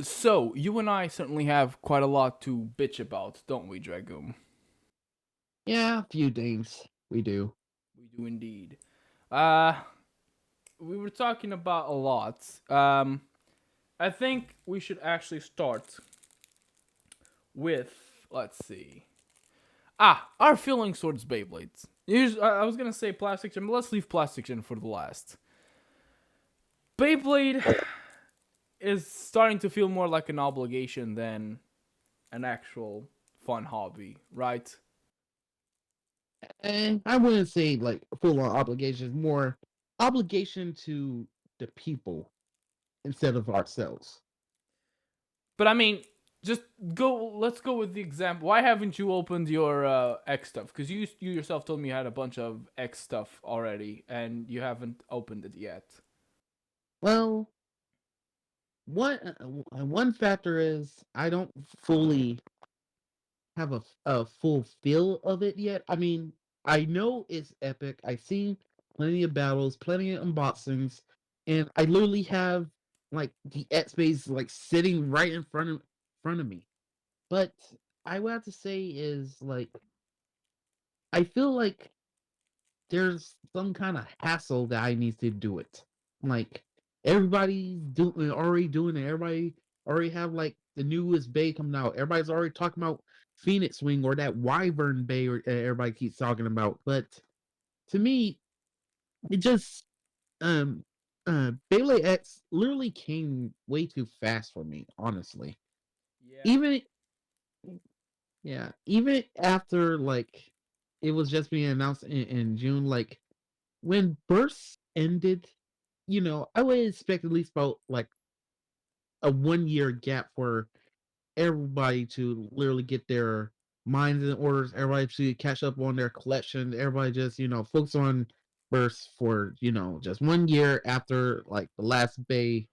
So, you and I certainly have quite a lot to bitch about, don't we, Dragoon? Yeah, a few things we do. We do indeed. Uh, we were talking about a lot. I think we should actually start with, let's see. Our feelings towards Beyblades. I was gonna say Plastic Gym, but let's leave Plastic Gym for the last. Beyblade is starting to feel more like an obligation than an actual fun hobby, right? And I wouldn't say like full on obligations, more obligation to the people instead of ourselves. But I mean, just go. Let's go with the example. Why haven't you opened your X stuff? Because you yourself told me you had a bunch of X stuff already, and you haven't opened it yet. Well, one factor is I don't fully have a full feel of it yet. I mean, I know it's epic. I've seen plenty of battles, plenty of unboxings, and I literally have like the X base like sitting right in front of me. But I would have to say is like I feel like there's some kind of hassle that I need to do it. Like everybody's doing already doing it. Everybody already have like the newest bay coming out. Everybody's already talking about Phoenix Wing or that Wyvern Bay or everybody keeps talking about. But to me, it just Beyblade X literally came way too fast for me, honestly. Yeah. Even Yeah, even after like it was just being announced in June, like when bursts ended, I would expect at least about like a 1 year gap for everybody to literally get their minds in orders, everybody to catch up on their collection, everybody just, focus on bursts for, just 1 year after like the last Bay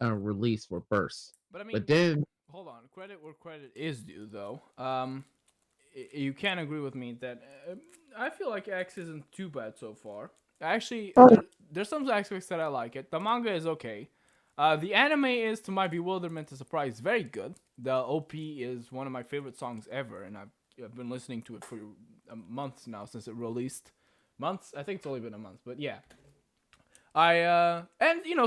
release for bursts. But I But mean, then hold on. Credit where credit is due, though. You can agree with me that I feel like X isn't too bad so far. Actually, there's some aspects that I like it. The manga is okay. The anime is, to my bewilderment and surprise, very good. The OP is one of my favorite songs ever, and I've been listening to it for months now since it released. Months? I think it's only been a month, but yeah. And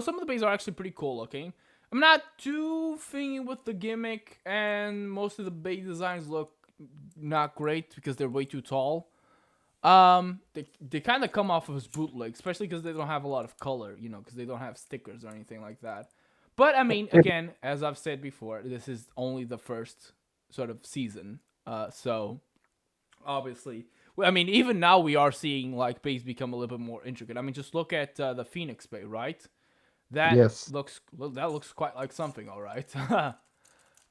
some of the bays are actually pretty cool looking. I'm not too thingy with the gimmick, and most of the bay designs look not great because they're way too tall. They kind of come off as bootleg, especially because they don't have a lot of color, because they don't have stickers or anything like that. But I mean, again, as I've said before, this is only the first sort of season, so obviously, I mean, even now we are seeing like bays become a little bit more intricate. I mean, just look at the Phoenix Bay, right? That yes, looks quite like something, all right.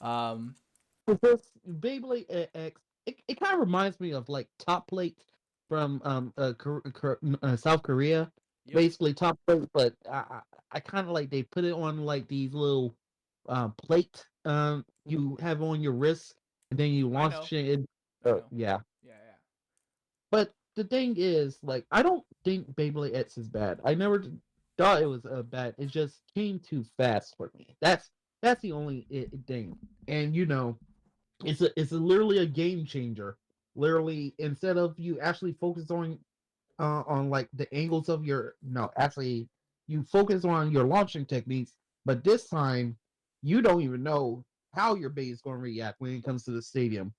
um, this Beyblade X, it kind of reminds me of like Top Plate from South Korea. yep, Basically Top Plate, but I kind of like they put it on like these little plate you have on your wrist, and then you I know, launch it. I know. Yeah, Yeah, yeah. but the thing is, like, I don't think Beyblade X is bad. I never thought it was bad. It just came too fast for me. That's the only thing. And it's literally a game changer. Literally, instead of you actually focus on like the angles of your no, actually you focus on your launching techniques, but this time you don't even know how your base is going to react when it comes to the stadium.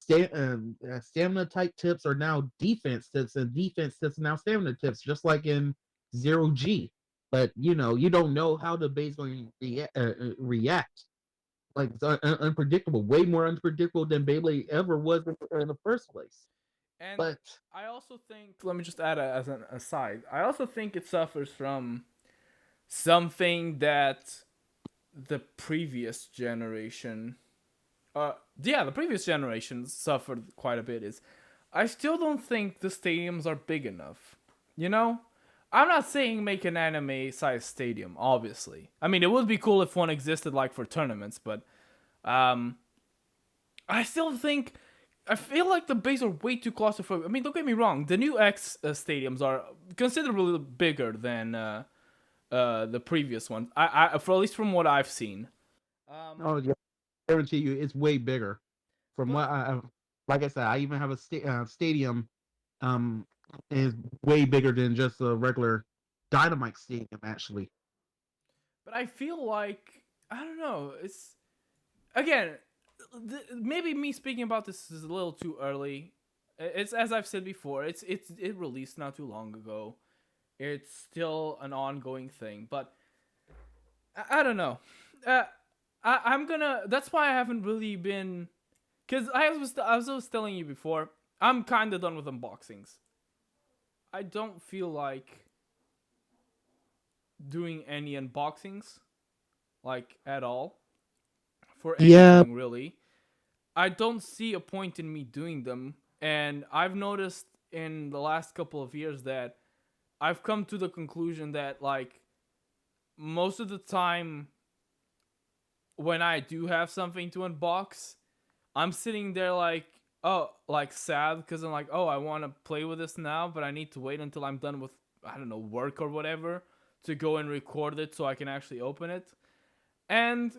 Stamina type tips are now defense tips, and defense tips are now stamina tips, just like in Zero G. But you don't know how the base is going to react. Like it's unpredictable, way more unpredictable than Beyblade ever was in the first place. And But I also think, let me just add as an aside, I also think it suffers from something that the previous generation, yeah, the previous generation suffered quite a bit. Is I still don't think the stadiums are big enough. You know, I'm not saying make an anime size stadium. Obviously, I mean it would be cool if one existed like for tournaments, but um, I still think I feel like the bays are way too claustrophobic. I mean, don't get me wrong. The new X stadiums are considerably bigger than the previous ones. For at least from what I've seen. Um, Oh yeah, guarantee you, it's way bigger. From but what like I said, I even have a stadium, um, is way bigger than just a regular Dynamite stadium. Actually, I feel like I don't know. It's again, maybe me speaking about this is a little too early. It's as I've said before. It released not too long ago. It's still an ongoing thing, but I don't know. Uh, I'm gonna. That's why I haven't really been. Cause I was telling you before. I'm kind of done with unboxings. I don't feel like doing any unboxings like at all for yeah, anything really. I don't see a point in me doing them, and I've noticed in the last couple of years that I've come to the conclusion that like most of the time when I do have something to unbox, I'm sitting there like, oh, like sad because I'm like, oh, I want to play with this now, but I need to wait until I'm done with, I don't know, work or whatever to go and record it so I can actually open it. And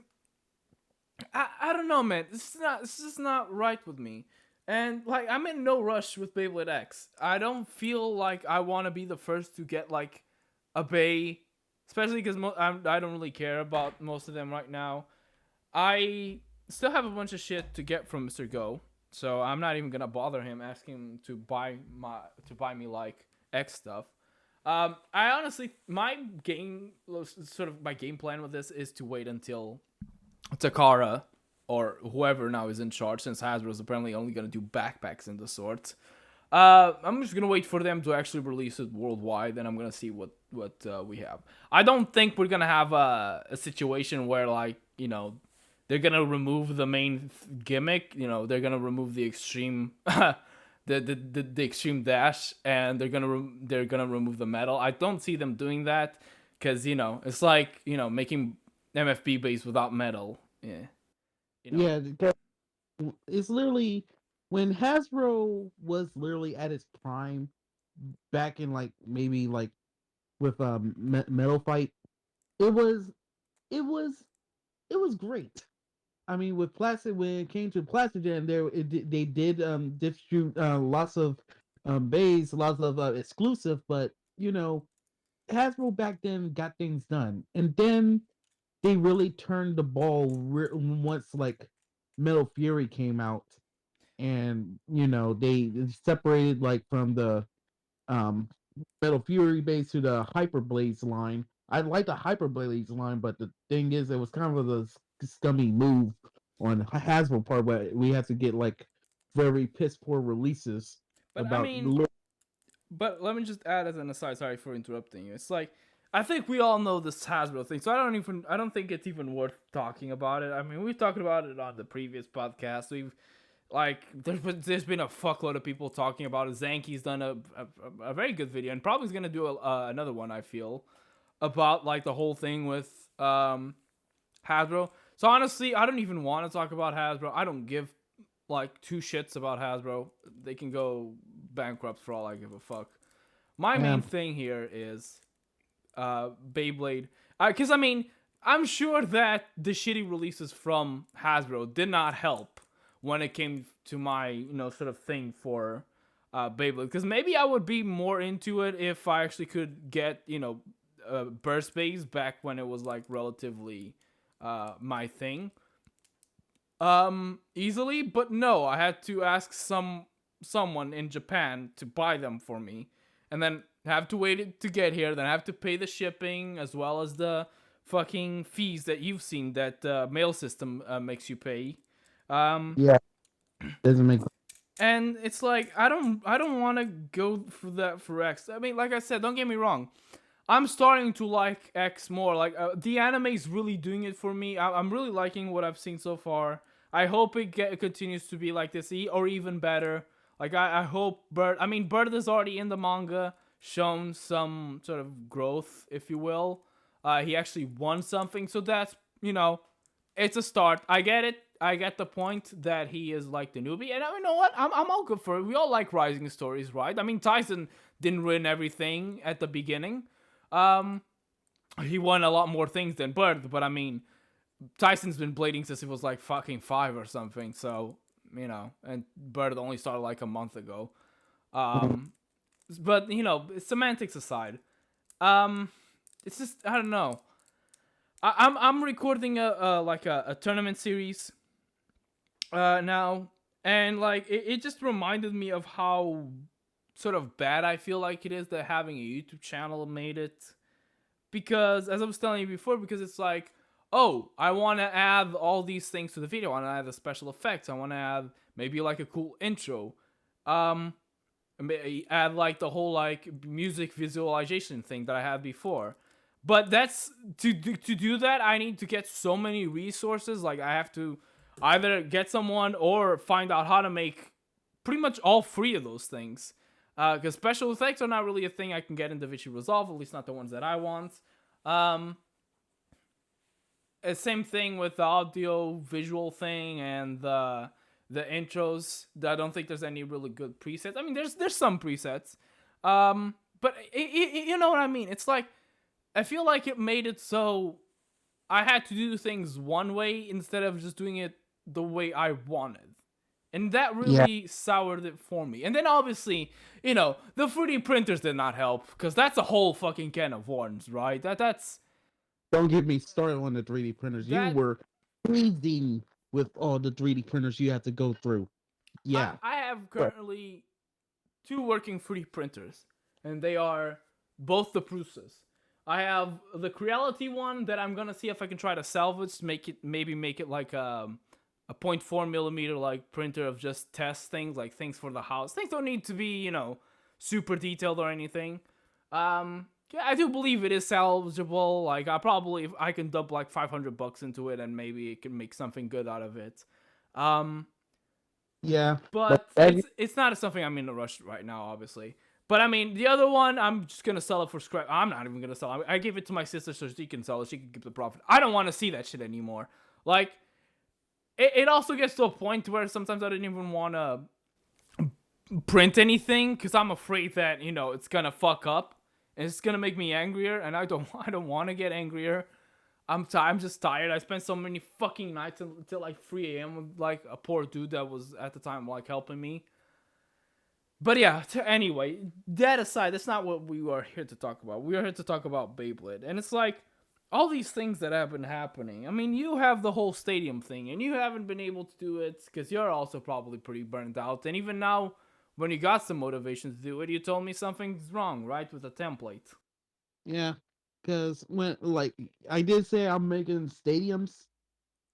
I don't know, man. This is not right with me. And like I'm in no rush with Beyblade X. I don't feel like I want to be the first to get like a Bay, especially because I don't really care about most of them right now. I still have a bunch of shit to get from Mr. Go, so I'm not even gonna bother him asking him to buy me like X stuff. I honestly my game sort of my game plan with this is to wait until Takara or whoever now is in charge, since Hasbro's apparently only gonna do backpacks and the sorts. I'm just gonna wait for them to actually release it worldwide, and I'm gonna see what we have. I don't think we're gonna have a situation where like they're gonna remove the main gimmick. They're gonna remove the extreme. The extreme dash, and they're gonna remove the metal. I don't see them doing that because it's like making MFB base without metal. Yeah, you know. yeah. It's literally when Hasbro was literally at its prime back in like maybe like with Metal Fight. It was it was it was great. I mean, with Plastic, when it came to Plastigen, they did distribute lots of bays, lots of exclusive, but Hasbro back then got things done, and then they really turned the ball once like Metal Fury came out, and they separated like from the um Metal Fury base to the Hyper Blades line. I like the Hyper Blades line, but the thing is, it was kind of a scummy move on Hasbro part, but we have to get like very piss poor releases But I about mean, but let me just add as an aside. Sorry for interrupting you. It's like I think we all know this Hasbro thing, so I don't think it's even worth talking about it. I mean, we've talked about it on the previous podcast. We've like there's been a fuckload of people talking about it. Zanky's done a very good video, and probably is gonna do another one. I feel about like the whole thing with Hasbro. So honestly, I don't even want to talk about Hasbro. I don't give like two shits about Hasbro. They can go bankrupt for all I give a fuck. My main um, thing here is Beyblade. Because I mean, I'm sure that the shitty releases from Hasbro did not help when it came to my sort of thing for Beyblade. Because maybe I would be more into it if I actually could get burst base back when it was like relatively my thing easily. But no, I had to ask someone in Japan to buy them for me, and then have to wait to get here. Then have to pay the shipping as well as the fucking fees that you've seen that mail system makes you pay. Um, yeah, doesn't make and it's like I don't want to go for that for X. I mean, like I said, don't get me wrong. I'm starting to like X more. Like the anime is really doing it for me. I'm really liking what I've seen so far. I hope it continues to be like this, or even better. Like I hope Bird. I mean, Bird is already in the manga, shown some sort of growth, if you will. He actually won something, so that's it's a start. I get it. I get the point that he is like the newbie, and you know what? I'm all good for it. We all like rising stories, right? I mean, Tyson didn't win everything at the beginning. Um, he won a lot more things than Bird, but I mean, Tyson's been blading since he was like fucking 5 or something. So and Bird only started like a month ago. Mhm. Um, but semantics aside, um, it's just I don't know. I'm recording a tournament series now, and like it just reminded me of how sort of bad I feel like it is that having a YouTube channel made it. Because as I was telling you before, because it's like, oh, I want to add all these things to the video. I want to add the special effects. I want to add maybe like a cool intro. Um, add like the whole like music visualization thing that I had before. But that's to do that. I need to get so many resources. Like I have to either get someone or find out how to make pretty much all three of those things. Because special effects are not really a thing I can get in DaVinci Resolve, at least not the ones that I want. Um, Same thing with the audio visual thing and the intros. I don't think there's any really good presets. I mean, there's some presets, but you know what I mean. It's like I feel like it made it so I had to do things one way instead of just doing it the way I wanted. And that Yeah, really soured it for me. And then obviously, the 3D printers did not help because that's a whole fucking can of worms, right? That's don't get me started on the 3D printers. You that were freezing with all the 3D printers you had to go through. I Yeah. I have But currently two working 3D printers, and they are both the Prusas. I have the Creality one that I'm gonna see if I can try to salvage, make it like a 0.4 millimeter like printer of just test things, like things for the house. Things don't need to be super detailed or anything. Yeah, I do believe it is salvageable. Like I probably if I can dump like $500 into it and maybe it can make something good out of it. Um, yeah, but but as it's not something I'm in a rush right now, obviously. But I mean, the other one, I'm just gonna sell it for scrap. I'm not even gonna sell it. I gave it to my sister so she can sell it. She can keep the profit. I don't want to see that shit anymore. Like, it also gets to a point where sometimes I didn't even want to print anything because I'm afraid that it's gonna fuck up and it's gonna make me angrier, and I don't I don't want to get angrier. I'm just tired. I spent so many fucking nights until like 3 a.m. with like a poor dude that was at the time like helping me. But yeah, anyway, that aside, that's not what we are here to talk about. We are here to talk about Beyblade. And it's like all these things that have been happening. I mean, you have the whole stadium thing, and you haven't been able to do it because you're also probably pretty burned out. And even now, when you got some motivation to do it, you told me something's wrong, right, with the template. yeah, because when like I did say I'm making stadiums,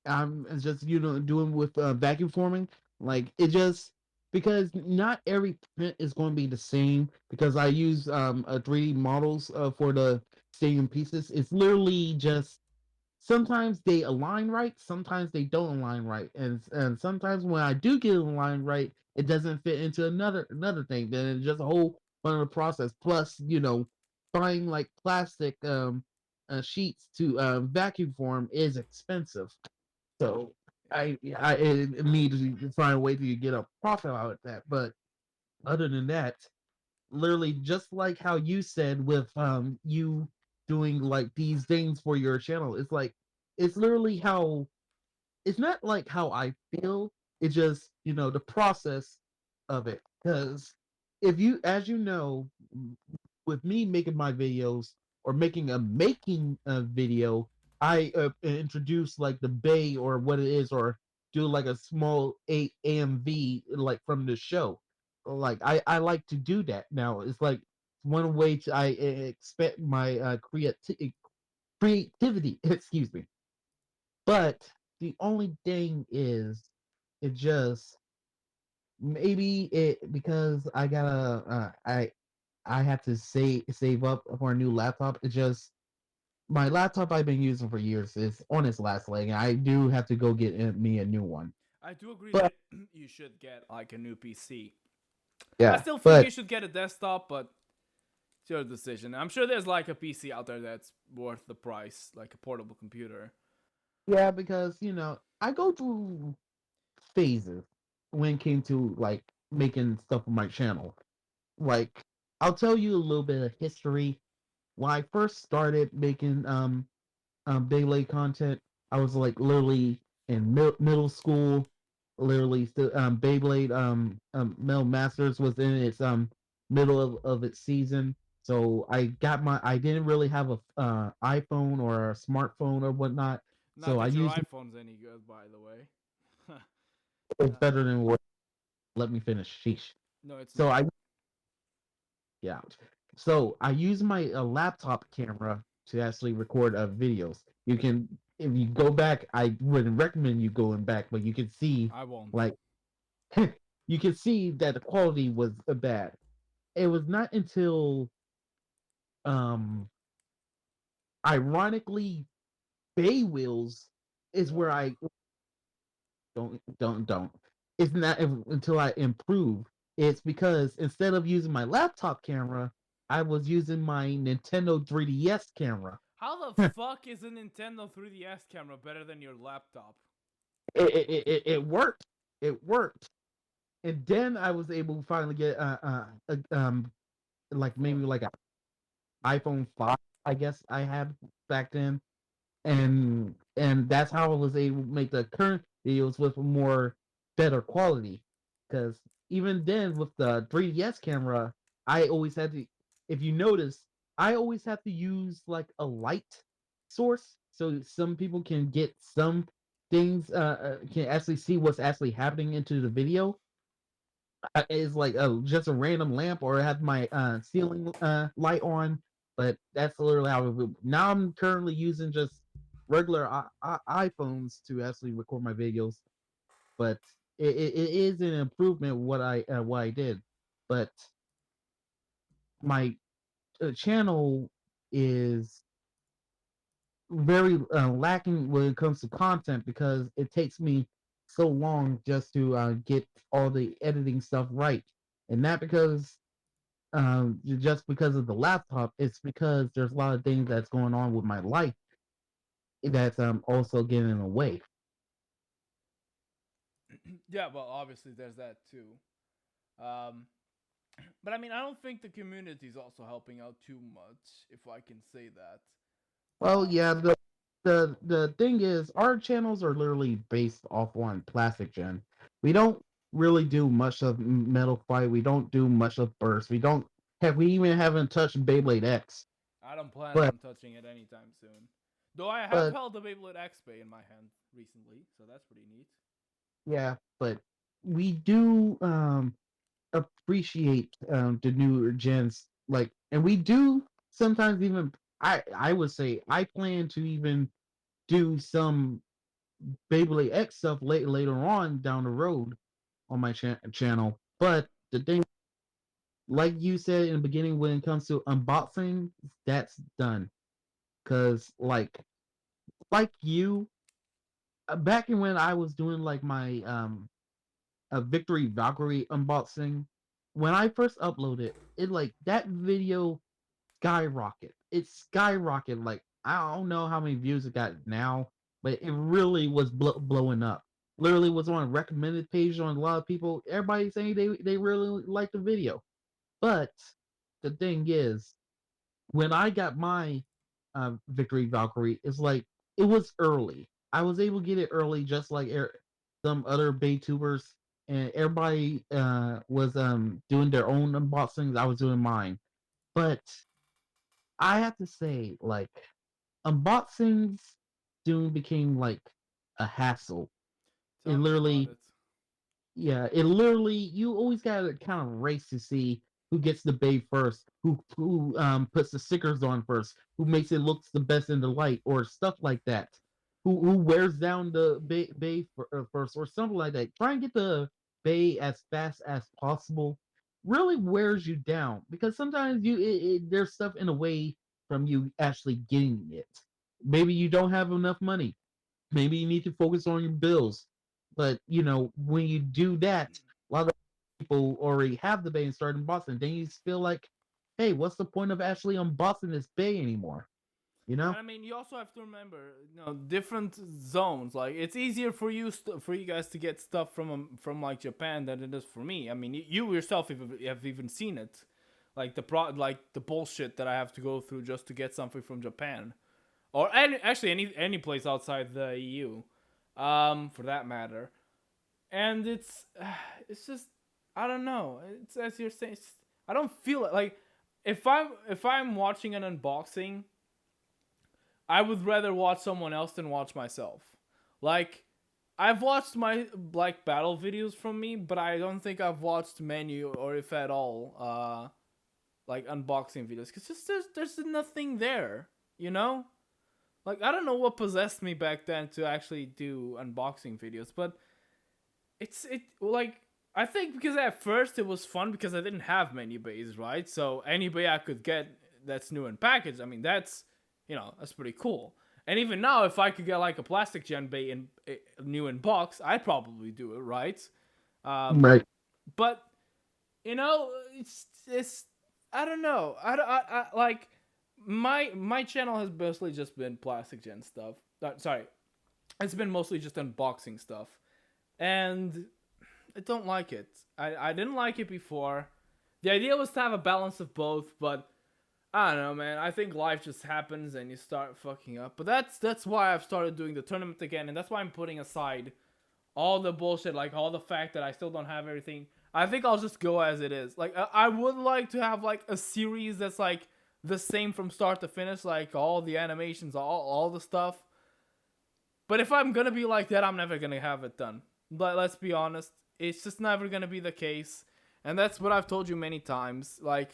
I'm just doing with vacuum forming. Like it just because not every print is going to be the same because I use a 3D models for the stadium pieces. It's literally just sometimes they align right, sometimes they don't align right, and sometimes when I do get it aligned right, it doesn't fit into another thing. Then it's just a whole other process. Plus, buying like plastic sheets to vacuum form is expensive. So I need to find a way to get a profit out of that. But other than that, literally just like how you said with you doing like these things for your channel, it's like it's literally how it's not like how I feel. It's just the process of it. Because if you, as you know, with me making my videos or making a video, I introduce like the bay or what it is, or do like a small AMV like from the show. Like I like to do that now. It's like one way to I expect my creativity. Excuse me. But the only thing is, it just maybe it because I gotta I have to save up for a new laptop. It just my laptop I've been using for years is on its last leg, and I do have to go get me a new one. I do agree But that you should get like a new PC. I yeah, still think but you should get a desktop, but it's your decision. I'm sure there's like a PC out there that's worth the price, like a portable computer. yeah, because I go through phases when it came to like making stuff on my channel. Like I'll tell you a little bit of history. When I first started making Beyblade content, I was like literally in middle school. Literally, still, Beyblade Metal Masters was in its middle of its season. So I didn't really have a iPhone or a smartphone or whatnot. Not So I that your used iPhone's any good, by the way. it's better than what. Let me finish. Sheesh. No, it's So not. I Yeah. So I use my laptop camera to actually record videos. You can, if you go back, I wouldn't recommend you going back, but you can see, I won't. like, you can see that the quality was bad. It was not until, um, ironically, Bay Wheels is where No. I don't. It's not until I improve. It's because instead of using my laptop camera, I was using my Nintendo 3DS camera. How the fuck is a Nintendo 3DS camera better than your laptop? It worked. It worked. And then I was able to finally get like maybe Phone. like an iPhone 5, I guess I had back then. And that's how I was able to make the current videos with more better quality. Because even then with the 3DS camera, I always had to, if you notice, I always have to use like a light source so some people can get some things can actually see what's actually happening into the video. Is like just a random lamp or I have my ceiling light on, but that's literally how it would. Now I'm currently using just regular iPhones to actually record my videos, but it is an improvement what I did, but my channel is very lacking when it comes to content because it takes me so long just to get all the editing stuff right, and not because just because of the laptop. It's because there's a lot of things that's going on with my life that's also getting in the way. Yeah, well, obviously there's that too. Um, but I mean, I don't think the community is also helping out too much, if I can say that. Well, yeah, the thing is, our channels are literally based off on Plastic Gen. We don't really do much of Metal Fight. We don't do much of Burst. We don't have. We even haven't touched Beyblade X. I don't plan But on touching it anytime soon. Though I have but held the Beyblade XP in my hand recently, so that's pretty neat. yeah, but we do appreciate the newer gens, like, and we do sometimes even. I would say I plan to even do some Beyblade X stuff later on down the road on my channel. But the thing, like you said in the beginning, when it comes to unboxing, that's done. Cause like you, back in when I was doing like my a Victory Valkyrie unboxing, when I first uploaded it, like that video skyrocket. It skyrocketed. Like I don't know how many views it got now, but it really was blowing up. Literally was on a recommended page on a lot of people. Everybody saying they really liked the video. But the thing is, when I got my Victory Valkyrie, it's like it was early. I was able to get it early, just like some other Baytubers, and everybody was doing their own unboxings. I was doing mine, but I have to say, like, unboxings soon became like a hassle. It Tell me about literally, it. yeah, it literally, you always gotta kind of race to see who gets the bay first, who puts the stickers on first, who makes it looks the best in the light, or stuff like that. Who wears down the bay first, or something like that. Try and get the bay as fast as possible. Really wears you down because sometimes there's stuff in the way from you actually getting it. Maybe you don't have enough money. Maybe you need to focus on your bills. But when you do that, a lot of people already have the bay and start embossing. Then you feel like, hey, what's the point of actually embossing this bay anymore? You know? And I mean, you also have to remember, different zones. Like, it's easier for for you guys to get stuff from like Japan than it is for me. I mean, you yourself have even seen it, like like the bullshit that I have to go through just to get something from Japan. or actually any place outside the EU, for that matter. And it's just I don't know. It's as you're saying. I don't feel it like if I'm watching an unboxing, I would rather watch someone else than watch myself. Like I've watched my like battle videos from me, but I don't think I've watched many or if at all like unboxing videos because just there's nothing there, you know. Like I don't know what possessed me back then to actually do unboxing videos, but it like I think because at first it was fun because I didn't have many bays, right? So any bay I could get that's new in package, I mean that's that's pretty cool. And even now, if I could get like a plastic gen bay in new in box, I'd probably do it, right? Um, Right. but it's I don't know. I like my channel has mostly just been plastic gen stuff. Sorry, it's been mostly just unboxing stuff, and I don't like it. I didn't like it before. The idea was to have a balance of both, but I don't know, man. I think life just happens and you start fucking up. But that's why I've started doing the tournament again, and that's why I'm putting aside all the bullshit, like all the fact that I still don't have everything. I think I'll just go as it is. Like I would like to have like a series that's like the same from start to finish, like all the animations, all the stuff. But if I'm gonna be like that, I'm never gonna have it done. But let's be honest, it's just never gonna be the case. And that's what I've told you many times. Like,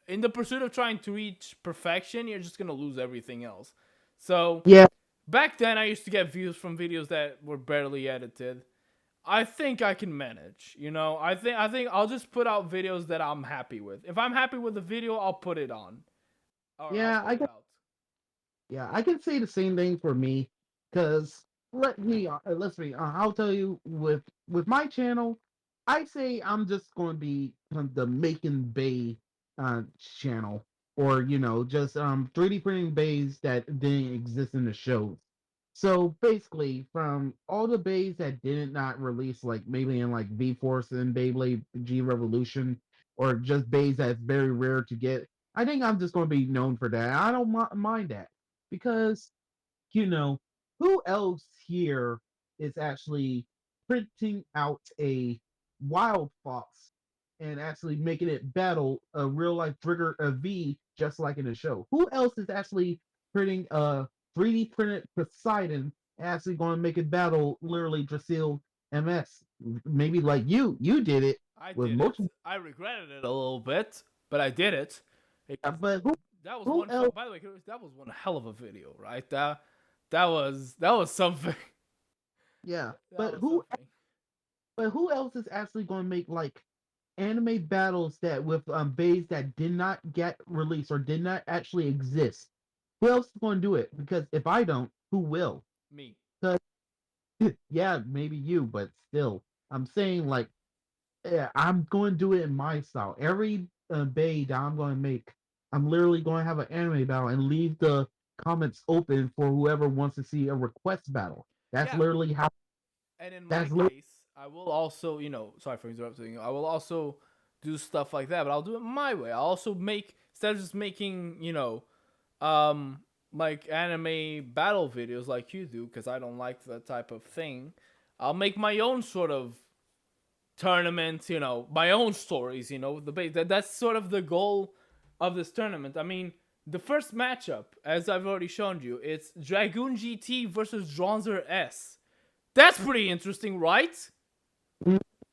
in the pursuit of trying to reach perfection, you're just gonna lose everything else. So, Yeah. back then I used to get views from videos that were barely edited. I think I can manage, I think I'll just put out videos that I'm happy with. If I'm happy with the video, I'll put it on. Or I'll Yeah, put I it can. out. Yeah, I can say the same thing for me, because I'll tell you with my channel, I say I'm just going to be the Making Bay channel, or just 3D printing bays that didn't exist in the shows. So basically, from all the bays that did not release, like maybe in like V Force and Beyblade G Revolution, or just bays that's very rare to get, I think I'm just going to be known for that. I don't mind that, because you know who else here is actually printing out a wild fox and actually making it battle a real life trigger a V just like in the show? Who else is actually printing a 3D printed Poseidon and actually going to make it battle literally Drasil MS? Maybe like you did it I with did it. motion. I regretted it a little bit, but I did it. Because But that was who one else? by the way, that was one hell of a video, right? That was something. Yeah, That but was something. who else is actually going to make like anime battles that with bays that did not get released or did not actually exist? Who else is going to do it? Because if I don't, who will? Me. Because yeah, maybe you, but still, I'm saying like, yeah, I'm going to do it in my style. Every bay that I'm going to make, I'm literally going to have an anime battle and leave the comments open for whoever wants to see a request battle. That's Yeah. literally how. And in my That's literally. case, I will also, sorry for interrupting you. I will also do stuff like that, but I'll do it my way. I'll also make instead of just making, um like anime battle videos like you do because I don't like that type of thing. I'll make my own sort of tournament, my own stories, the base. That's sort of the goal of this tournament. I mean, the first matchup, as I've already shown you, it's Dragoon GT versus Dronzer S. That's pretty interesting, right?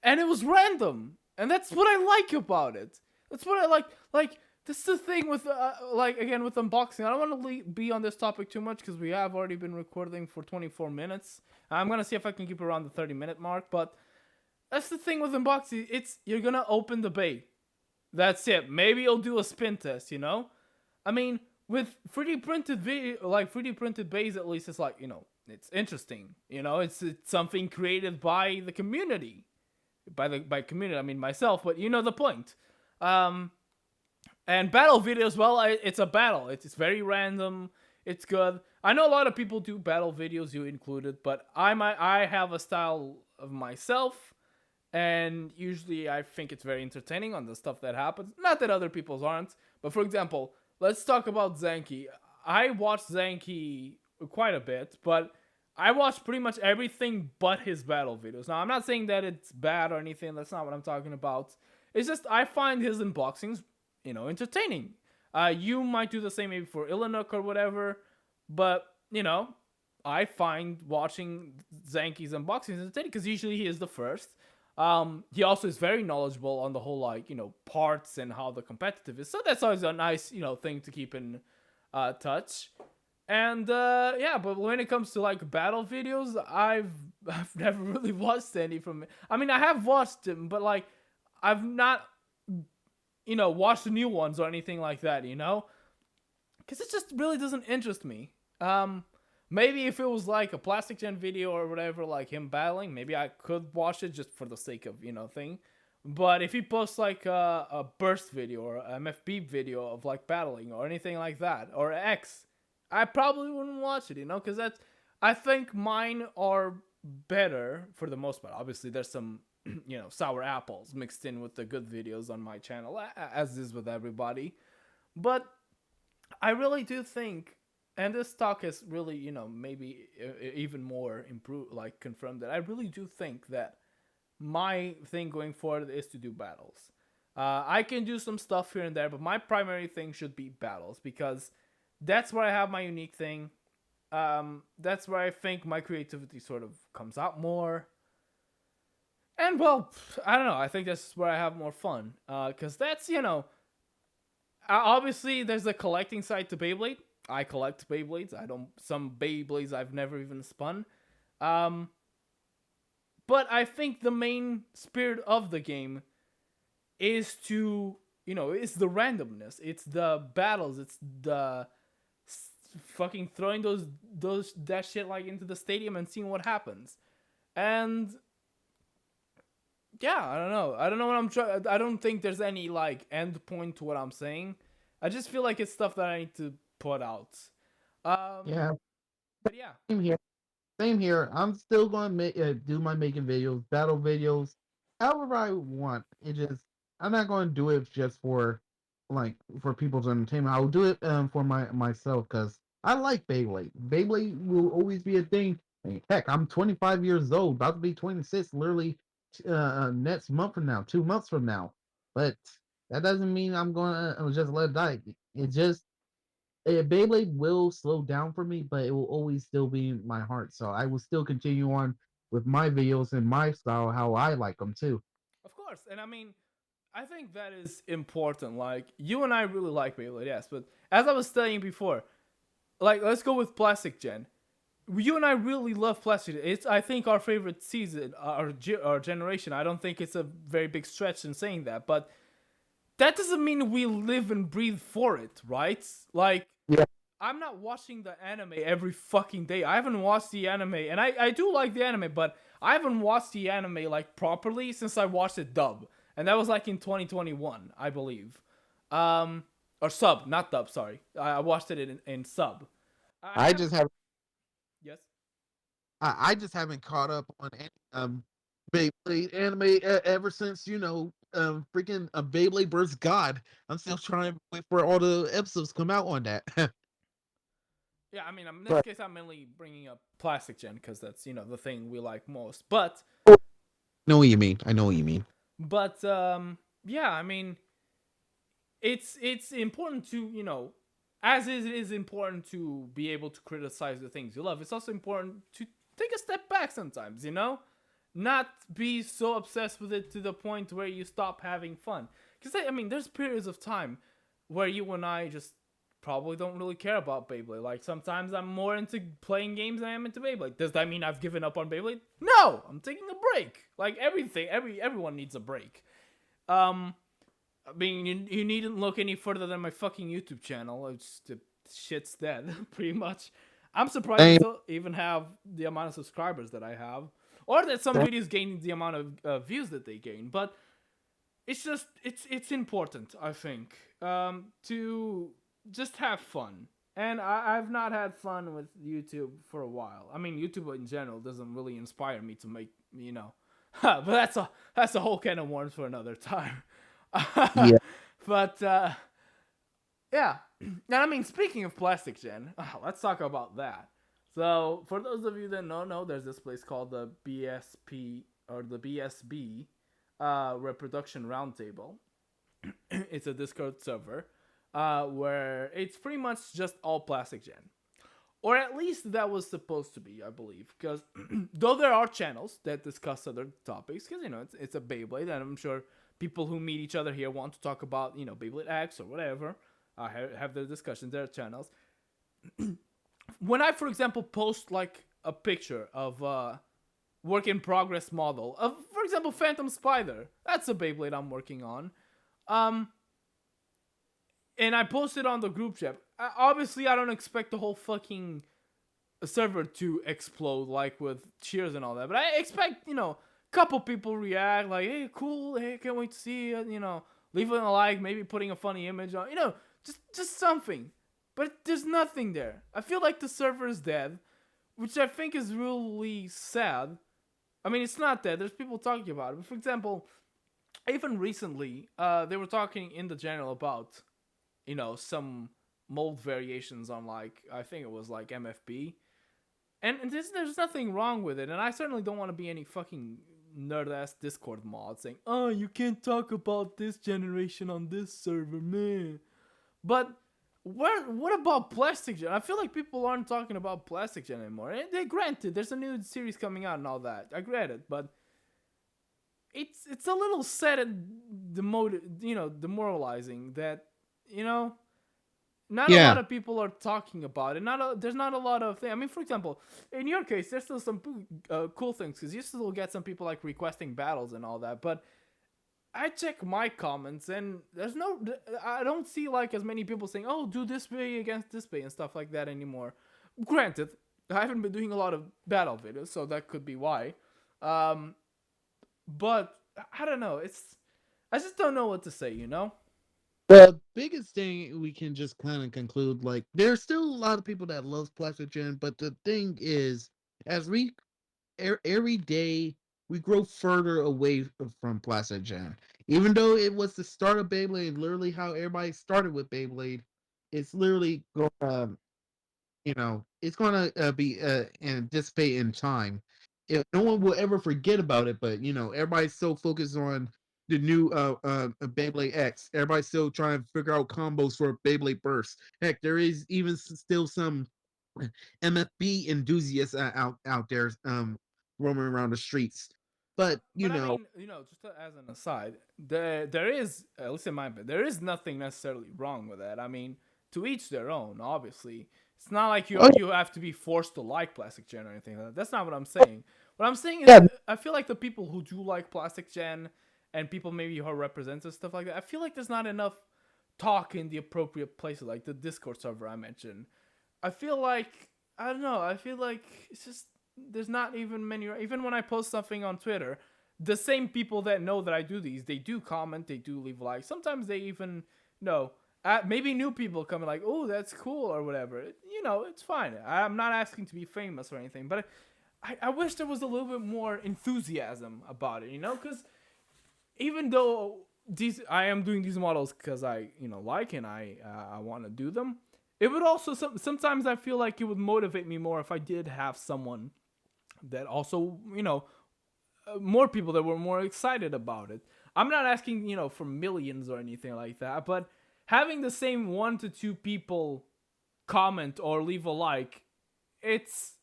And it was random, and that's what I like about it. That's what I like. Like, this is the thing with like again with unboxing. I don't want to be on this topic too much because we have already been recording for 24 minutes. I'm gonna see if I can keep around the 30-minute mark, but that's the thing with unboxing. It's you're gonna open the bay. That's it. Maybe you'll do a spin test. I mean, with 3D printed video, like 3D printed bays, at least it's like it's interesting. It's something created by the community, by community. I mean myself, but you know the point. Um, and battle videos, well, it's a battle. It's very random. It's good. I know a lot of people do battle videos, you included, but I have a style of myself, and usually I think it's very entertaining on the stuff that happens. Not that other people's aren't, but for example, let's talk about Zenki. I watched Zanky quite a bit, but I watched pretty much everything but his battle videos. Now, I'm not saying that it's bad or anything. That's not what I'm talking about. It's just I find his unboxings, entertaining. You might do the same maybe for Illinook or whatever, but I find watching Zanky's unboxings entertaining because usually he is the first. He also is very knowledgeable on the whole parts and how the competitive is. So that's always a nice thing to keep in touch. And yeah, but when it comes to like battle videos, I've never really watched any from it. I mean, I have watched them, but like I've not watched the new ones or anything like that. Because it just really doesn't interest me. Maybe if it was like a Plastic Gen video or whatever, like him battling, maybe I could watch it just for the sake of thing. But if he posts like a burst video or MFB video of like battling or anything like that or X, I probably wouldn't watch it, because I think mine are better for the most part. Obviously, there's some sour apples mixed in with the good videos on my channel, as is with everybody. But I really do think, and this talk has really, maybe even more improved, like confirmed that I really do think that my thing going forward is to do battles. I can do some stuff here and there, but my primary thing should be battles because that's where I have my unique thing. That's where I think my creativity sort of comes out more. And well, I don't know. I think that's where I have more fun. Because that's, obviously there's a collecting side to Beyblade. I collect Beyblades. Some Beyblades I've never even spun. But I think the main spirit of the game is to, it's the randomness. It's the battles. It's the fucking throwing that shit like into the stadium and seeing what happens. And yeah, I don't know. I don't know what I'm trying. I don't think there's any like end point to what I'm saying. I just feel like it's stuff that I need to put out. Yeah, But yeah, same here. Same here. I'm still going to do my making videos, battle videos, however I want. I'm not going to do it just for like for people's entertainment. I'll do it for myself because I like Beyblade. Beyblade will always be a thing. I mean, heck, I'm 25 years old, about to be 26, literally next month from now, 2 months from now. But that doesn't mean I'm going to just let it die. It just Beyblade will slow down for me, but it will always still be in my heart. So I will still continue on with my videos and my style, how I like them too. of course. And I mean, I think that is important. Like you and I really like Beyblade, yes. But as I was saying before, like let's go with Plastic Gen. You and I really love Plastic. It's I think our favorite season, our generation. I don't think it's a very big stretch in saying that, but that doesn't mean we live and breathe for it, right? Like Yeah, I'm not watching the anime every fucking day. I haven't watched the anime, and I do like the anime, but I haven't watched the anime like properly since I watched it dub, and that was like in 2021, I believe, or sub, not dub. Sorry, I watched it in sub. I I have just have yes. I just haven't caught up on any Beyblade anime ever since freaking Beyblade vs. God. I'm still trying to wait for all the episodes to come out on that. Yeah, I mean, in this But case, I'm mainly bringing up Plastic Gen because that's the thing we like most. But I know what you mean. I know what you mean. but yeah, I mean, it's important to as it is important to be able to criticize the things you love. It's also important to take a step back sometimes. Not be so obsessed with it to the point where you stop having fun. Because I mean, there's periods of time where you and I just probably don't really care about Beyblade. Like sometimes I'm more into playing games than I am into Beyblade. Does that mean I've given up on Beyblade? No, I'm taking a break. Like everyone needs a break. Um, I mean, you needn't look any further than my fucking YouTube channel. It's the shit's dead, pretty much. I'm surprised I Same, still even have the amount of subscribers that I have, or that some same. videos gain the amount of views that they gain. But it's just it's important, I think, to just have fun. And I've not had fun with YouTube for a while. I mean, YouTube in general doesn't really inspire me to make but that's a whole can of worms for another time. Yeah, But Yeah, and I mean, speaking of plastic gen, let's talk about that. So, for those of you that don't know, there's this place called the BSP or the BSB Reproduction Roundtable. It's a Discord server where it's pretty much just all plastic gen, or at least that was supposed to be, I believe. Because though there are channels that discuss other topics, because it's a Beyblade, and I'm sure people who meet each other here want to talk about Beyblade X or whatever. Have their discussions, their channels. When I, for example, post like a picture of a work in progress model of, for example, Phantom Spider, that's a Beyblade I'm working on. Um, and I posted on the group chat. Obviously, I don't expect the whole fucking server to explode like with cheers and all that, but I expect couple people react like, "Hey, cool! Hey, can't wait to see it." Leaving a like, maybe putting a funny image on. Just something. But there's nothing there. I feel like the server is dead, which I think is really sad. I mean, it's not dead. There's people talking about it. But for example, even recently, they were talking in the channel about some mold variations on, like, I think it was like MFB, and there's nothing wrong with it. And I certainly don't want to be any fucking nerd ass Discord mod saying, "Oh, you can't talk about this generation on this server, man." But what about Plastic Gen? I feel like people aren't talking about Plastic Gen anymore. And they granted, there's a new series coming out and all that. I get it, but it's a little sad and demoralizing that you know not a lot Yeah. of people are talking about it. There's not a lot of things. I mean, for example, in your case, there's still some cool things because you still get some people like requesting battles and all that. But I check my comments and I don't see like as many people saying, "Oh, do this way against this way" and stuff like that anymore. Granted, I haven't been doing a lot of battle videos, so that could be why. Um, but I don't know. I just don't know what to say. The biggest thing we can just kind of conclude, like, there's still a lot of people that loves plastic gen, but the thing is, as we every day we grow further away from plastic gen. Even though it was the start of Beyblade, literally how everybody started with Beyblade, it's literally going it's going to be and dissipate in time. No one will ever forget about it, but everybody's so focused on the new Beyblade X. Everybody's still trying to figure out combos for Beyblade Burst. Heck, there is even still some MFB enthusiasts out there roaming around the streets. But But I mean, as an aside, there is, at least in my opinion, there is nothing necessarily wrong with that. I mean, to each their own. Obviously, it's not like oh you have to be forced to like Plastic Gen or anything like that. That's not what I'm saying. What I'm saying is, yeah, I feel like the people who do like Plastic Gen and people maybe who are representatives stuff like that, I feel like there's not enough talk in the appropriate places, like the Discord server I mentioned. I feel like I don't know. I feel like it's just there's not even many. Even when I post something on Twitter, the same people that know that I do these, they do comment, they do leave likes. Sometimes they even maybe new people come like, "Oh, that's cool" or whatever. It's fine. I'm not asking to be famous or anything, but I wish there was a little bit more enthusiasm about it. Because even though these I am doing these models because I like and I want to do them. It would also sometimes I feel like it would motivate me more if I did have someone that also more people that were more excited about it. I'm not asking for millions or anything like that, but having the same 1 to 2 people comment or leave a like, it's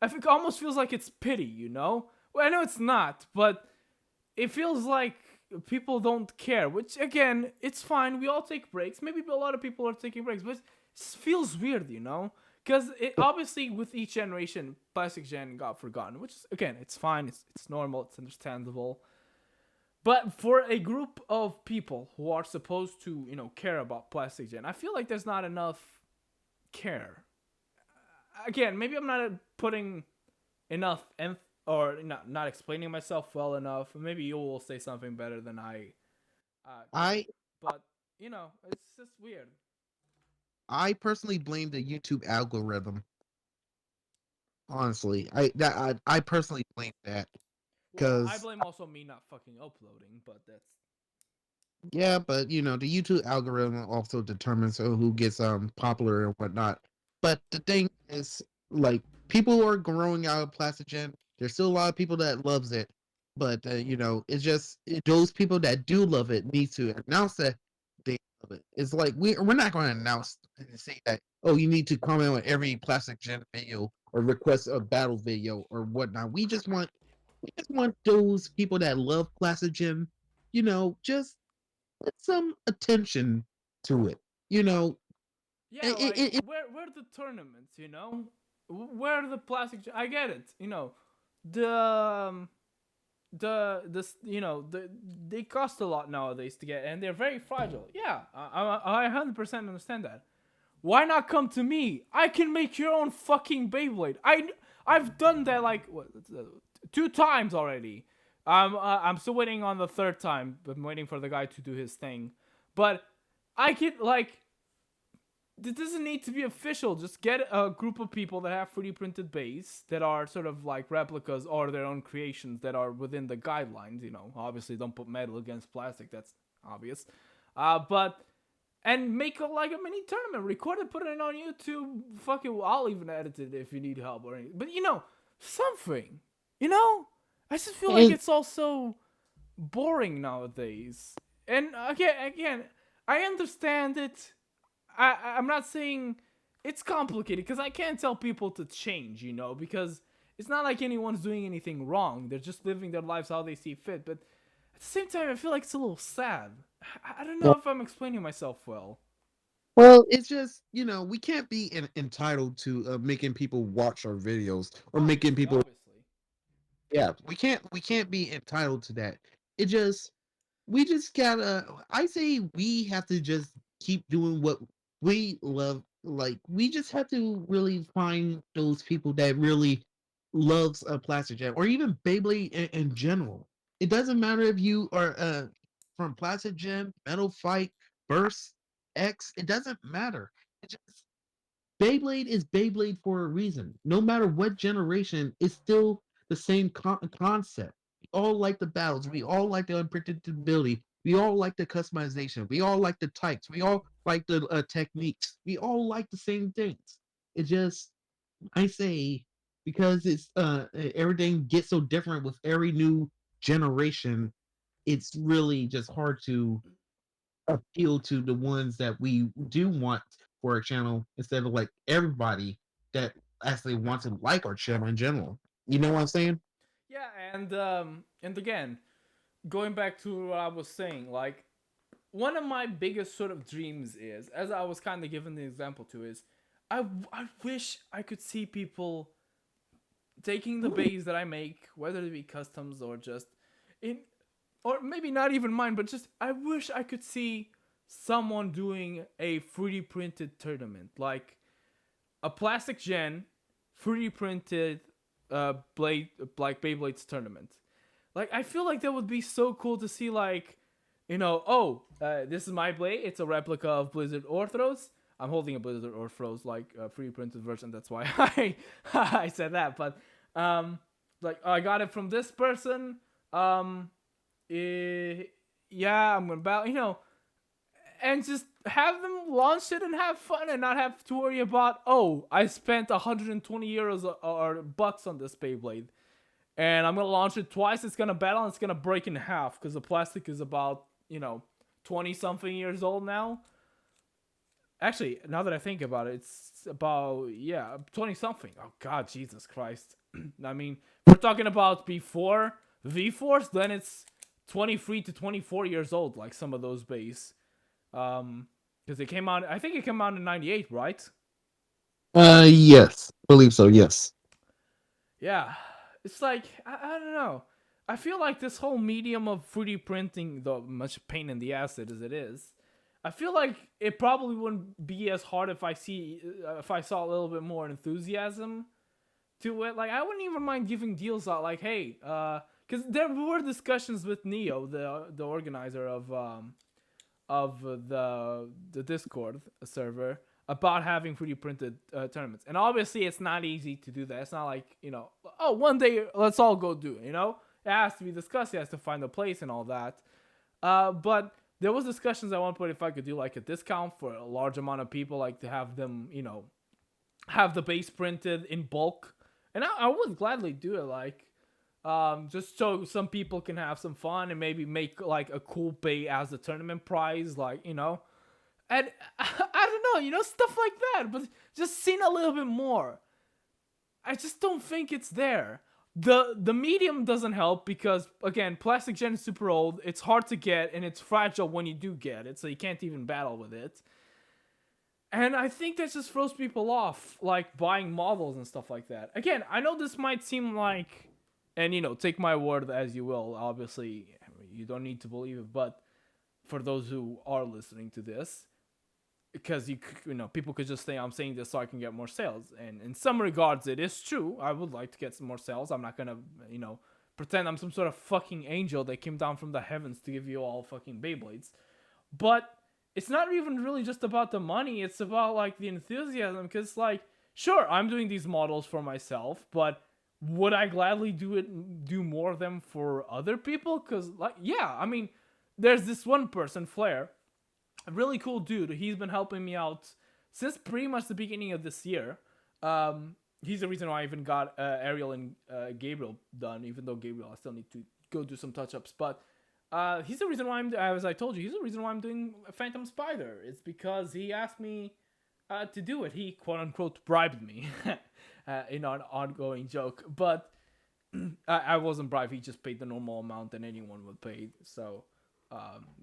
I think almost feels like it's pity. Well, I know it's not, but it feels like people don't care, which again, it's fine. We all take breaks. Maybe a lot of people are taking breaks, but it feels weird. Because it obviously with each generation, Plastic Gen got forgotten, which is again, it's fine. It's normal. It's understandable. But for a group of people who are supposed to care about Plastic Gen, I feel like there's not enough care. Again, maybe I'm not putting enough or not explaining myself well enough. Maybe you will say something better than I can. I But it's just weird. I personally blame the YouTube algorithm. Honestly, I personally blame that Well, I because blame also me not fucking uploading, but that's Yeah, but the YouTube algorithm also determines who gets popular and whatnot. But the thing is, like, people are growing out of Plastigen. There's still a lot of people that loves it, but it's just those people that do love it need to announce that they love it. It's like we're not going to announce and say that, oh, you need to comment on every Plastigen video or request a battle video or whatnot. We just want those people that love Plastigen, just put some attention to it. You know, Yeah, it, like it, it where the tournaments, you know, where are the plastic. I get it, you know, the the they cost a lot nowadays to get, and they're very fragile. Yeah, I 100% understand that. Why not come to me? I can make your own fucking Beyblade. I've done that like what, 2 times already. I'm still waiting on the third time. I'm waiting for the guy to do his thing, but I can like it doesn't need to be official. Just get a group of people that have 3D printed bays that are sort of like replicas or their own creations that are within the guidelines. You know, obviously don't put metal against plastic. That's obvious. But and make like a mini tournament, record it, put it on YouTube. Fuck it, I'll even edit it if you need help or anything. But something. You know, I just feel like and it's all so boring nowadays. And again, I understand it. I'm not saying it's complicated because I can't tell people to change, because it's not like anyone's doing anything wrong. They're just living their lives how they see fit. But at the same time, I feel like it's a little sad. I don't know if I'm explaining myself well. well, it's just we can't be entitled to making people watch our videos or making Obviously, people. obviously. Yeah, we can't be entitled to that. It just we just gotta. I say we have to just keep doing what we love. Like, we just have to really find those people that really loves a Plastic Jam or even Beyblade in general. It doesn't matter if you are from Plastic Jam, Metal Fight, Burst, X. It doesn't matter. It just Beyblade is Beyblade for a reason. No matter what generation, it's still the same concept. We all like the battles. We all like the unpredictability. We all like the customization. We all like the types. We all like the techniques. We all like the same things. It just, I say, because it's everything gets so different with every new generation. It's really just hard to appeal to the ones that we do want for our channel instead of like everybody that actually wants to like our channel in general. You know what I'm saying? Yeah, and again, going back to what I was saying, like one of my biggest sort of dreams is, as I was kind of given the example to, is I wish I could see people taking the bays that I make, whether it be customs or just in, or maybe not even mine, but just I wish I could see someone doing a 3D printed tournament, like a plastic gen 3D printed blade like Beyblades tournament. Like I feel like that would be so cool to see, like, this is my blade. It's a replica of Blizzard Orthros. I'm holding a Blizzard Orthros like a 3D printed version. That's why I said that. But like I got it from this person. Eh, yeah, I'm gonna battle. And just have them launch it and have fun and not have to worry about, oh, I spent 120 euros or bucks on this Beyblade and I'm gonna launch it twice. It's gonna battle and it's gonna break in half because the plastic is about 20 something years old now. Actually, now that I think about it, it's about 20 something. Oh God, Jesus Christ! I mean, if we're talking about before V Force, then it's 23 to 24 years old, like some of those bays. Because it came out. I think it came out in '98, right? Yes, believe so. Yes. Yeah, it's like I don't know. I feel like this whole medium of 3D printing, though much pain in the ass it as it is, I feel like it probably wouldn't be as hard if I saw a little bit more enthusiasm to it. Like I wouldn't even mind giving deals out. Like, hey, because there were discussions with Neo, the organizer of the Discord server, about having 3D printed tournaments. And obviously, it's not easy to do that. It's not like, oh, one day let's all go do it. It has to be discussed. It has to find a place and all that. But there was discussions at one point if I could do like a discount for a large amount of people, like to have them, have the base printed in bulk, and I would gladly do it. Like, just so some people can have some fun and maybe make like a cool pay as a tournament prize, and I don't know, stuff like that. But just seeing a little bit more, I just don't think it's there. The medium doesn't help because again, plastic gen is super old. It's hard to get and it's fragile when you do get it, so you can't even battle with it. And I think that just throws people off, like buying models and stuff like that. Again, I know this might seem like, and take my word as you will. Obviously, you don't need to believe it, but for those who are listening to this, because people could just say I'm saying this so I can get more sales, and in some regards it is true. I would like to get some more sales. I'm not gonna pretend I'm some sort of fucking angel that came down from the heavens to give you all fucking Beyblades, but it's not even really just about the money. It's about like the enthusiasm, because like sure, I'm doing these models for myself, but would I gladly do more of them for other people? Because like yeah, I mean, there's this one person, Flair, a really cool dude. He's been helping me out since pretty much the beginning of this year. He's the reason why I even got Ariel and Gabriel done, even though Gabriel I still need to go do some touch ups. But he's the reason why as I told you, he's the reason why I'm doing Phantom Spider. It's because he asked me to do it. He quote unquote bribed me in an ongoing joke, but I wasn't bribed. He just paid the normal amount that anyone would pay. So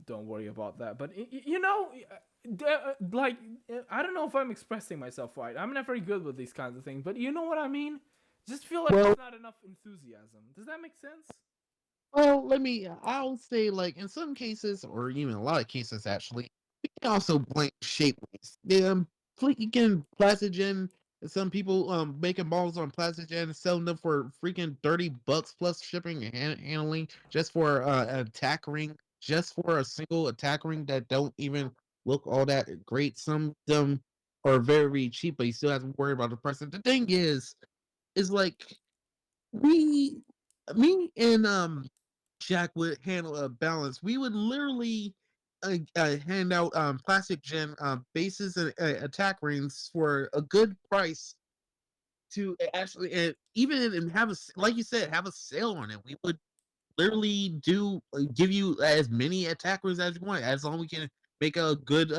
don't worry about that. But like I don't know if I'm expressing myself right. I'm not very good with these kinds of things, but you know what I mean. Just feel like Well, there's not enough enthusiasm. Does that make sense? I'll say, like, in some cases, or even a lot of cases, actually, we can also blame shapeless. Freaking Plastigen. Some people making balls on Plastigen and selling them for freaking $30 plus shipping and handling just for an attack ring, just for a single attack ring that don't even look all that great. Some of them are very cheap, but you still have to worry about the price. And the thing is like we me and Jack would handle a balance. We would literally hand out plastic gen bases and attack rings for a good price to actually, and even and have like you said, have a sale on it. We would literally do give you as many attack rings as you want, as long as we can make a good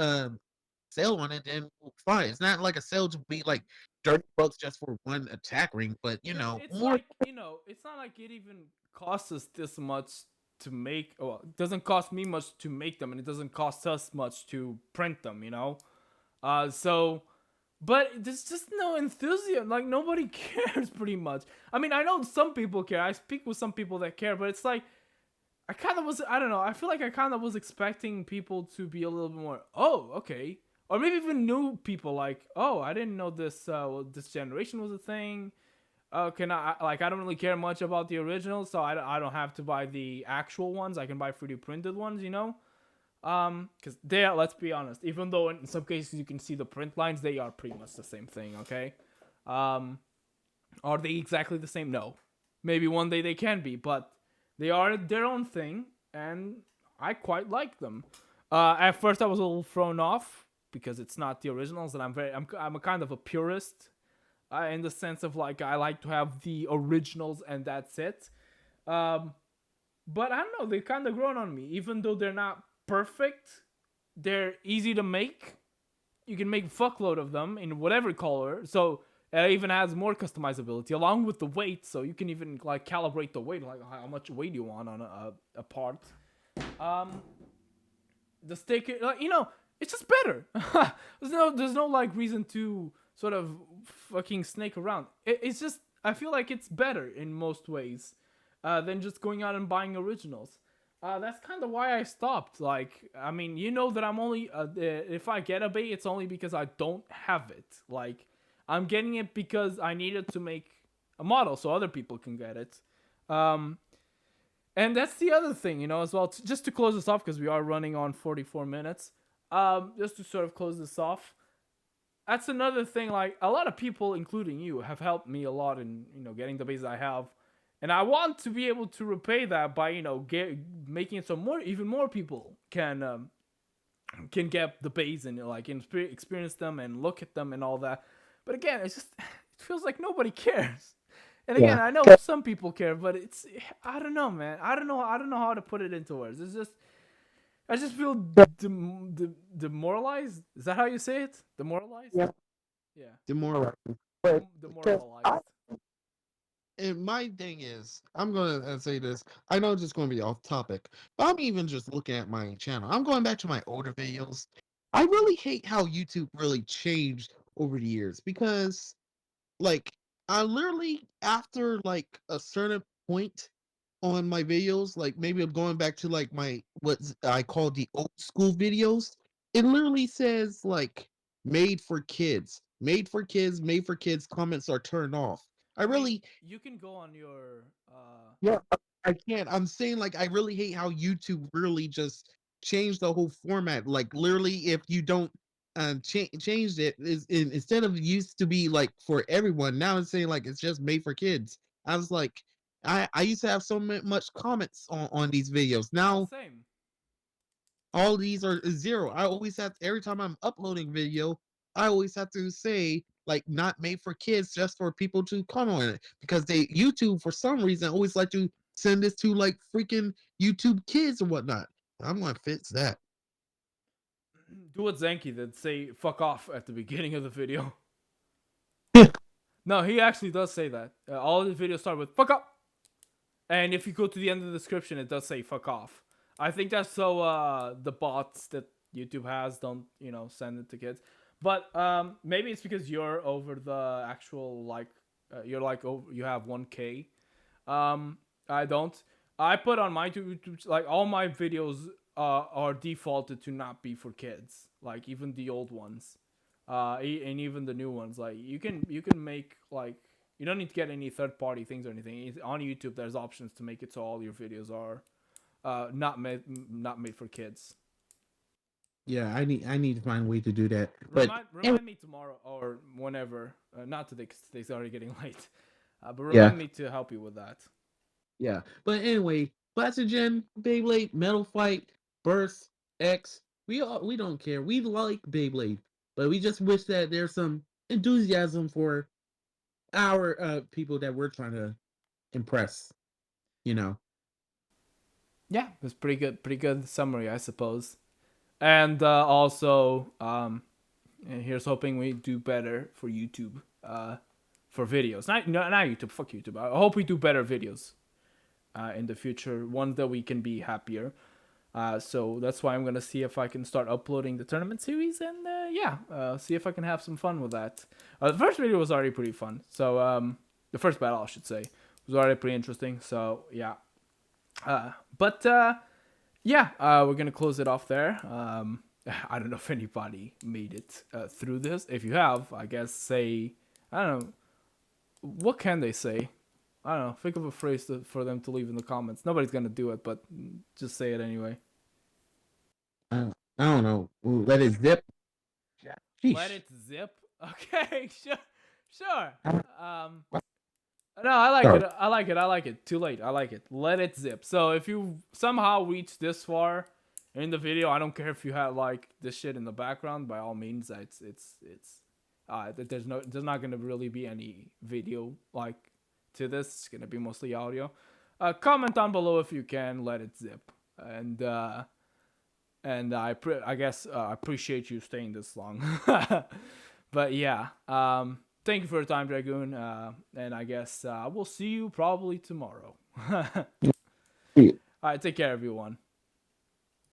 sale on it. Then fine. It's not like a sale to be like $30 just for one attack ring, but It's more. like it's not like it even costs us this much to make. Well, it doesn't cost me much to make them, and it doesn't cost us much to print them. So but there's just no enthusiasm. Like nobody cares, pretty much. I mean, I know some people care. I speak with some people that care, but it's like I kind of was. I don't know. I feel like I kind of was expecting people to be a little bit more. Oh, okay, or maybe even new people. Like, oh, I didn't know this. This generation was a thing. Can I like? I don't really care much about the originals, so I don't have to buy the actual ones. I can buy 3D printed ones. Because they are, let's be honest, even though in some cases you can see the print lines, they are pretty much the same thing, okay? Um, are they exactly the same? No. Maybe one day they can be, but they are their own thing, and I quite like them. At first, I was a little thrown off because it's not the originals, and I'm a kind of a purist in the sense of like I like to have the originals and that's it. Um, but I don't know, they kind of grown on me, even though they're not perfect. They're easy to make. You can make a fuckload of them in whatever color, so it even has more customizability along with the weight. So you can even like calibrate the weight, like how much weight you want on a part. Um, the stick, like it's just better. There's no like reason to sort of fucking snake around. It's just I feel like it's better in most ways than just going out and buying originals. That's kind of why I stopped. Like, I mean, you know that I'm only if I get a bait, it's only because I don't have it. Like, I'm getting it because I needed to make a model so other people can get it. Um, and that's the other thing, as well. Just to close this off, because we are running on 44 minutes. Just to sort of close this off, that's another thing. Like, a lot of people, including you, have helped me a lot in getting the base I have, and I want to be able to repay that by making it so even more people can get the base and like experience them and look at them and all that. But again, it's just it feels like nobody cares. And again, Yeah. I know some people care, but it's I don't know, man. I don't know how to put it into words. It's just I just feel demoralized. Is that how you say it? Demoralized? Yeah. Yeah. Demoralizing. But Demoralized. and my thing is, I'm gonna say this. I know it's just gonna be off topic, but I'm even just looking at my channel. I'm going back to my older videos. I really hate how YouTube really changed over the years because, like, I literally after like a certain point on my videos, like maybe I'm going back to like my what I call the old school videos. It literally says like made for kids, made for kids, made for kids. Comments are turned off. I I mean, really you can go on your yeah, I can't. I'm saying like I really hate how YouTube really just changed the whole format. Like literally, if you don't changed it, instead of used to be like for everyone, now it's saying like it's just made for kids. I was like, I used to have so much comments on these videos. yeah, Now same. all these are zero. I always have every time I'm uploading video, I always have to say like not made for kids, just for people to comment on it because they YouTube for some reason always like to send this to like freaking YouTube kids or whatnot. I'm gonna fix that. Do what Zenki did. Say fuck off at the beginning of the video. No, he actually does say that. All the videos start with fuck up. And if you go to the end of the description, it does say fuck off. I think that's so the bots that YouTube has don't, send it to kids. But maybe it's because you're over the actual like you're like over, you have 1K. I don't. I put on my YouTube like all my videos are defaulted to not be for kids. Like even the old ones, and even the new ones. Like you can make like you don't need to get any third party things or anything. On YouTube, there's options to make it so all your videos are not made for kids. Yeah, I need to find a way to do that. But Remind me tomorrow or whenever. Not today because today's already getting late. But yeah, remind me to help you with that. yeah. But anyway, Plastic Beyblade, Metal Fight, Burst, X. We don't care. We like Beyblade, but we just wish that there's some enthusiasm for our people that we're trying to impress. You know. Yeah, it's pretty good summary, I suppose. And also, and here's hoping we do better for YouTube, for videos. Not YouTube. Fuck YouTube. I hope we do better videos in the future. Ones that we can be happier. So that's why I'm gonna see if I can start uploading the tournament series and see if I can have some fun with that. The first video was already pretty fun. So the first battle, I should say, was already pretty interesting. So yeah. But we're gonna close it off there. I don't know if anybody made it through this. If you have, I guess say I don't know what can they say. I don't know. Think of a phrase for them to leave in the comments. Nobody's gonna do it, but just say it anyway. I don't know. Let it zip. Let Sheesh. it zip. Okay, sure, sure. Um, no, I like it. Sorry. I like it. I like it. Too late. I like it. Let it zip. So if you somehow reach this far in the video, I don't care if you had like this shit in the background. By all means, it's. There's not gonna really be any video like to this. It's gonna be mostly audio. Comment down below if you can. Let it zip. And I guess I appreciate you staying this long. But yeah, thank you for your time, Dragoon. And I guess we'll see you probably tomorrow. All right, take care, everyone.